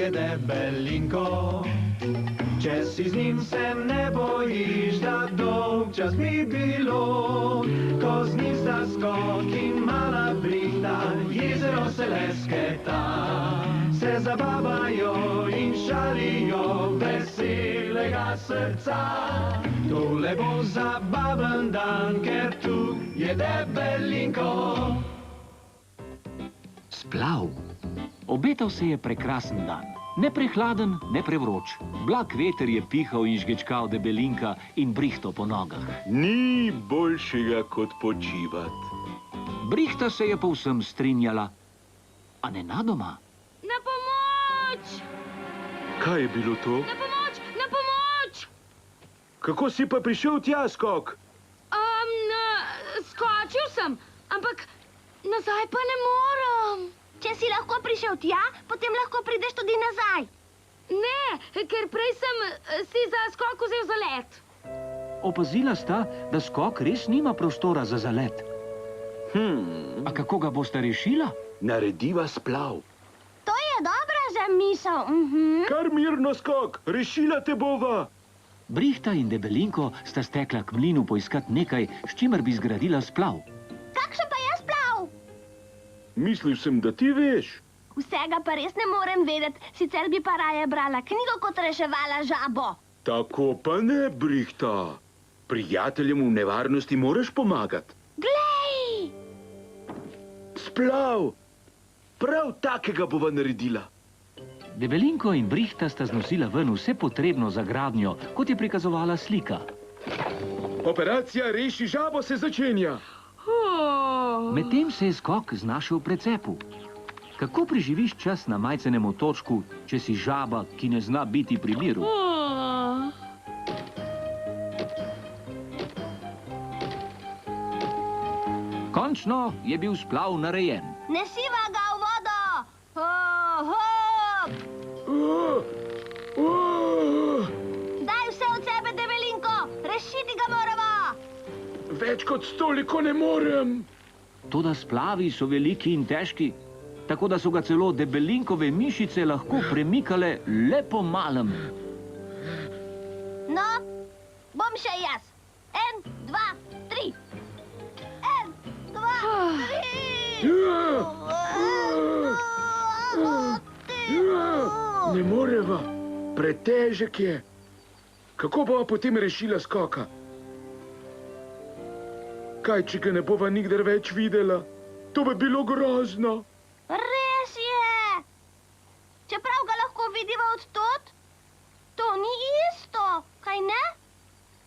je debelinko. Če si z njim se ne bojiš, da dolg čas bi bilo, ko z njim sta skok in mala brihta, jezero se lesketa. Se zabavajo in šalijo veselega srca. Tole bo zabaven dan, ker tu je debelinko. Splav. Obetal se je prekrasen dan. Ne prehladen, ne prevroč. Blag veter je pihal in žgečkal debelinka in brihto po nogah. Ni boljšega kot počivat. Brihta se je povsem strinjala. A nenadoma... Na pomoč! Kaj je bilo to? Na pomoč! Na pomoč! Kako si pa prišel tja, Skok? Skočil sem, ampak nazaj pa ne morem. Če si lahko prišel tja, potem lahko prideš tudi nazaj. Ne, ker prej sem si za skok vzel zalet. Opazila sta, da Skok res nima prostora za zalet. A kako ga boste rešila? Narediva splav. To je dobra zamisel. Kar mirno, Skok, rešila te bova. Brihta in debelinko sta stekla k mlinu poiskat nekaj, s čimer bi zgradila splav. Kakšen pa je splav? Mislil sem, da ti veš. Vsega pa res ne morem vedeti, sicer bi pa raje brala knjigo, kot reševala žabo. Tako pa ne, Brihta. Prijateljem v nevarnosti moraš pomagati. Glej! Splav! Prav takega bova naredila. Debelinko in Brihta sta znosila ven vse potrebno za gradnjo, kot je prikazovala slika. Operacija Reši žabo se začenja. Medtem se je Skok znašel v precepu. Kako preživiš čas na majcenem otočku, če si žaba, ki ne zna biti pri miru? Končno je bil splav narejen. Nesiva ga v vodo! Daj vse od sebe, debelinko! Rešiti ga moramo! Več kot toliko ne morem. Toda splavi so veliki in težki, tako da so ga celo debelinkove mišice lahko premikale le po malem. No, bom še jaz. 1, 2, 3. 1, 2, 3. Ne moreva. Pretežek je. Kako bova potem rešila Skoka? Kaj, če ga ne bova nikdar več videla? To bi bilo grozno. Res je! Čeprav ga lahko vidiva od tod, to ni isto, kaj ne?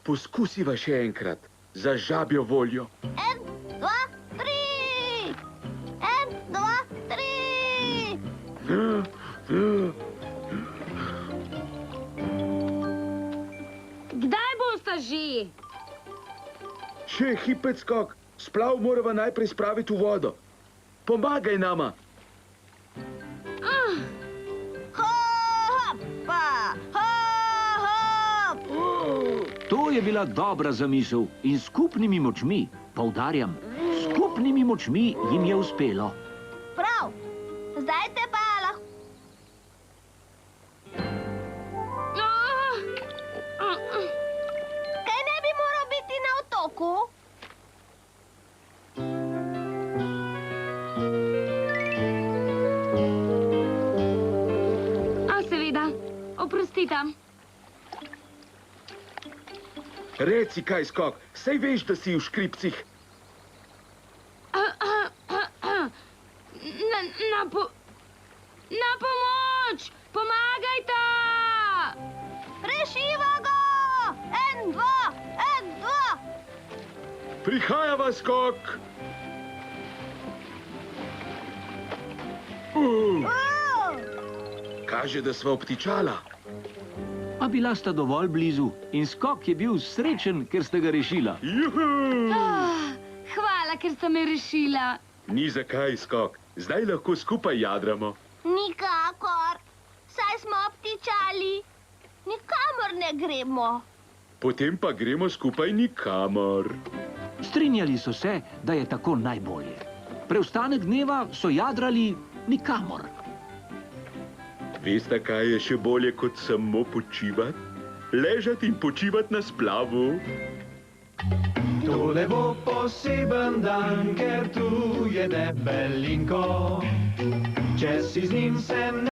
Poskusiva še enkrat, za žabjo voljo. 1, 2, 3! 1, 2, 3! Kdaj bosta že? Še hipet, Skok. Splav morava najprej spraviti v vodo. Pomagaj nama. Hopa! Hop! To je bila dobra zamisel in skupnimi močmi, poudarjam, skupnimi močmi jim je uspelo. Prav, zdaj te pa lahko... Kaj ne bi moral biti na otoku? Seveda, oprostita. Reci kaj, Skok, saj veš, da si v škripcih. Na pomoč! Pomagajta! Rešiva ga! 1, 2, 1, 2! Prihajava, Skok! Kaže, da sva obtičala. A bila sta dovolj blizu in Skok je bil srečen, ker ste ga rešila. Juhu! Hvala, ker sta me rešila. Ni zakaj, Skok. Zdaj lahko skupaj jadramo. Nikakor. Saj smo obtičali. Nikamor ne gremo. Potem pa gremo skupaj nikamor. Strinjali so se, da je tako najbolje. Preostanek dneva so jadrali nikamor. Veste, kaj je še bolje kot samo počivati? Ležati in počivati na splavu. Tole bo poseben dan, ker tu je debelinko. Če si z njim se